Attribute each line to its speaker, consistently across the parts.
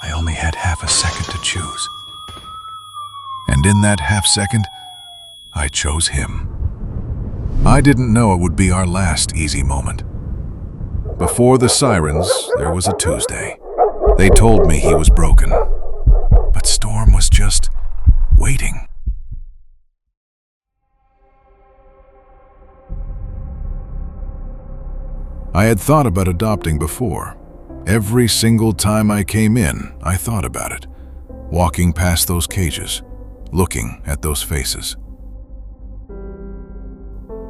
Speaker 1: I only had half a second to choose. And in that half second, I chose him. I didn't know it would be our last easy moment. Before the sirens, there was a Tuesday. They told me he was broken, but Storm was just waiting. I had thought about adopting before. Every single time I came in, I thought about it, walking past those cages, looking at those faces.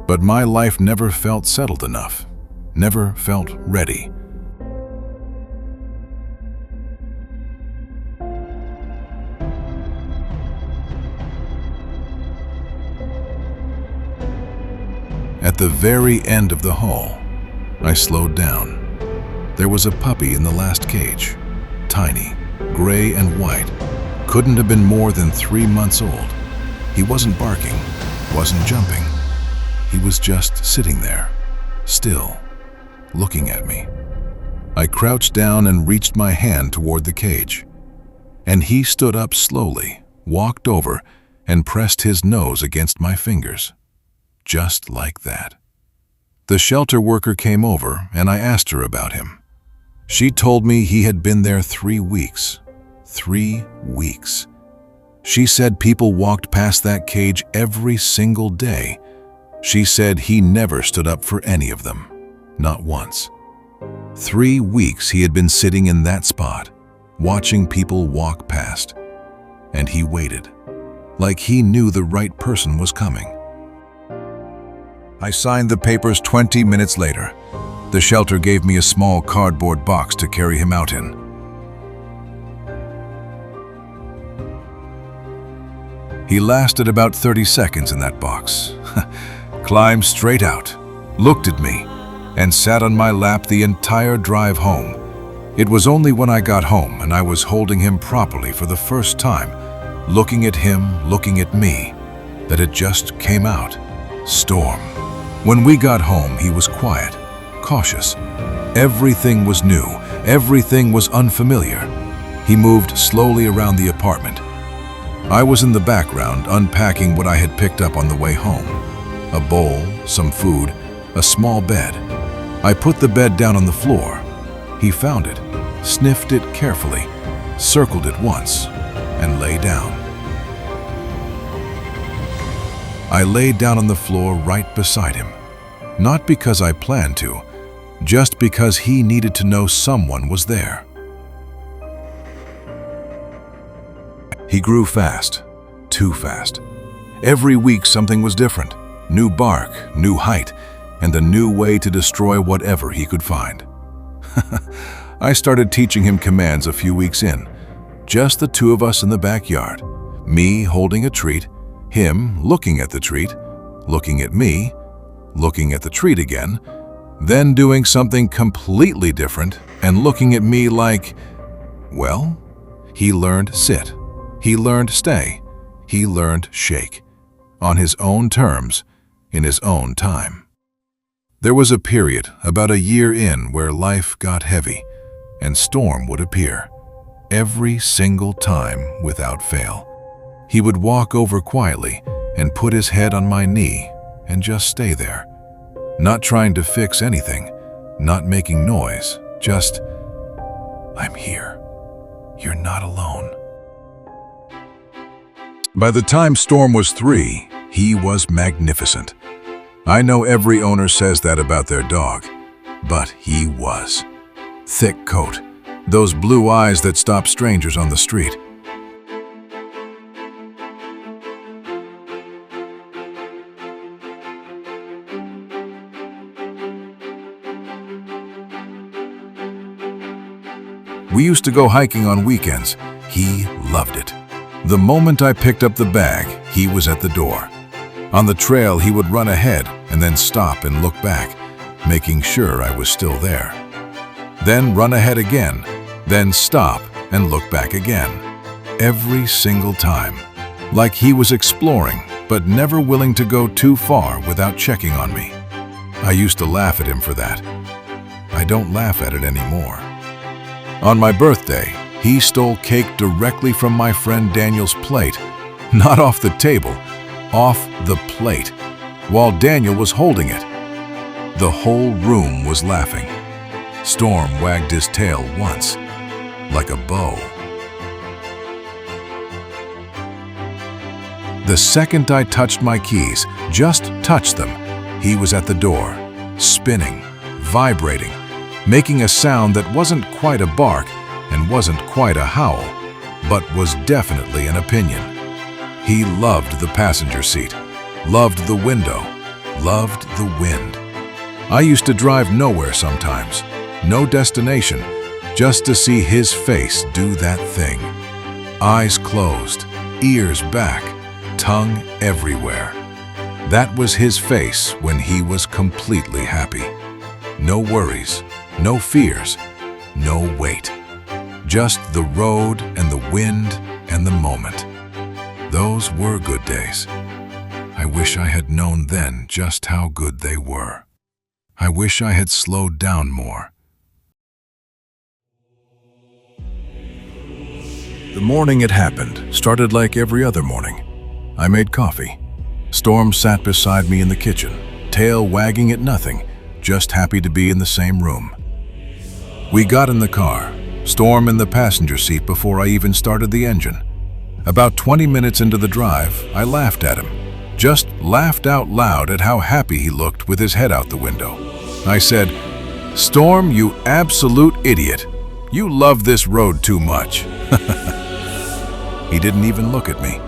Speaker 1: But my life never felt settled enough, never felt ready. At the very end of the hall, I slowed down. There was a puppy in the last cage, tiny, gray and white, couldn't have been more than 3 months old. He wasn't barking, wasn't jumping. He was just sitting there, still, looking at me. I crouched down and reached my hand toward the cage. And he stood up slowly, walked over, and pressed his nose against my fingers. Just like that. The shelter worker came over and I asked her about him. She told me he had been there 3 weeks. 3 weeks. She said people walked past that cage every single day. She said he never stood up for any of them. Not once. 3 weeks he had been sitting in that spot, watching people walk past. And he waited, like he knew the right person was coming. I signed the papers 20 minutes later. The shelter gave me a small cardboard box to carry him out in. He lasted about 30 seconds in that box, climbed straight out, looked at me, and sat on my lap the entire drive home. It was only when I got home and I was holding him properly for the first time, looking at him, looking at me, that it just came out. Storm. When we got home, he was quiet, cautious. Everything was new, everything was unfamiliar. He moved slowly around the apartment. I was in the background unpacking what I had picked up on the way home. A bowl, some food, a small bed. I put the bed down on the floor. He found it, sniffed it carefully, circled it once, and lay down. I laid down on the floor right beside him, not because I planned to, just because he needed to know someone was there. He grew fast, too fast. Every week something was different, new bark, new height, and a new way to destroy whatever he could find. I started teaching him commands a few weeks in, just the two of us in the backyard, me holding a treat, him looking at the treat, looking at me, looking at the treat again, then doing something completely different and looking at me like, well, he learned sit, he learned stay, he learned shake, on his own terms, in his own time. There was a period about a year in where life got heavy and Storm would appear, every single time without fail. He would walk over quietly and put his head on my knee and just stay there, not trying to fix anything, not making noise, just, I'm here. You're not alone. By the time Storm was 3, he was magnificent. I know every owner says that about their dog, but he was. Thick coat, those blue eyes that stop strangers on the street. We used to go hiking on weekends. He loved it. The moment I picked up the bag, he was at the door. On the trail, he would run ahead and then stop and look back, making sure I was still there. Then run ahead again, then stop and look back again. Every single time. Like he was exploring, but never willing to go too far without checking on me. I used to laugh at him for that. I don't laugh at it anymore. On my birthday, He stole cake directly from my friend Daniel's plate. Not off the table, off the plate, while Daniel was holding it. The whole room was laughing. Storm wagged his tail once, like a bow. The second I touched my keys, just touched them, he was at the door, spinning, vibrating, making a sound that wasn't quite a bark and wasn't quite a howl, but was definitely an opinion. He loved the passenger seat, loved the window, loved the wind. I used to drive nowhere sometimes, no destination, just to see his face do that thing. Eyes closed, ears back, tongue everywhere. That was his face when he was completely happy. No worries, no fears, no weight. Just the road and the wind and the moment. Those were good days. I wish I had known then just how good they were. I wish I had slowed down more. The morning it happened started like every other morning. I made coffee. Storm sat beside me in the kitchen, tail wagging at nothing, just happy to be in the same room. We got in the car, Storm in the passenger seat before I even started the engine. About 20 minutes into the drive, I laughed at him. Just laughed out loud at how happy he looked with his head out the window. I said, "Storm, you absolute idiot. You love this road too much." He didn't even look at me,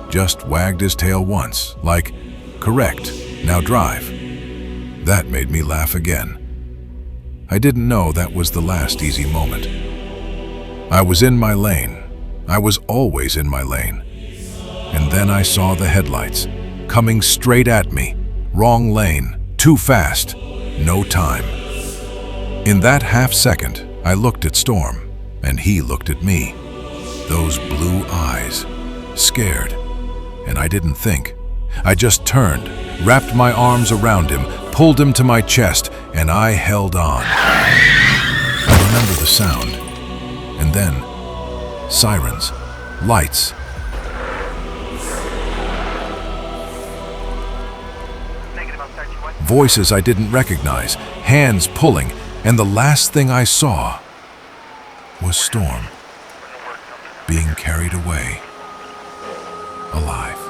Speaker 1: just wagged his tail once, like, "Correct, now drive." That made me laugh again. I didn't know that was the last easy moment. I was in my lane. I was always in my lane. And then I saw the headlights, coming straight at me. Wrong lane, too fast, no time. In that half second, I looked at Storm, and he looked at me. Those blue eyes, scared. And I didn't think. I just turned, wrapped my arms around him, pulled him to my chest, and I held on. I remember the sound. And then, sirens, lights. Voices I didn't recognize, hands pulling, and the last thing I saw was Storm being carried away, alive.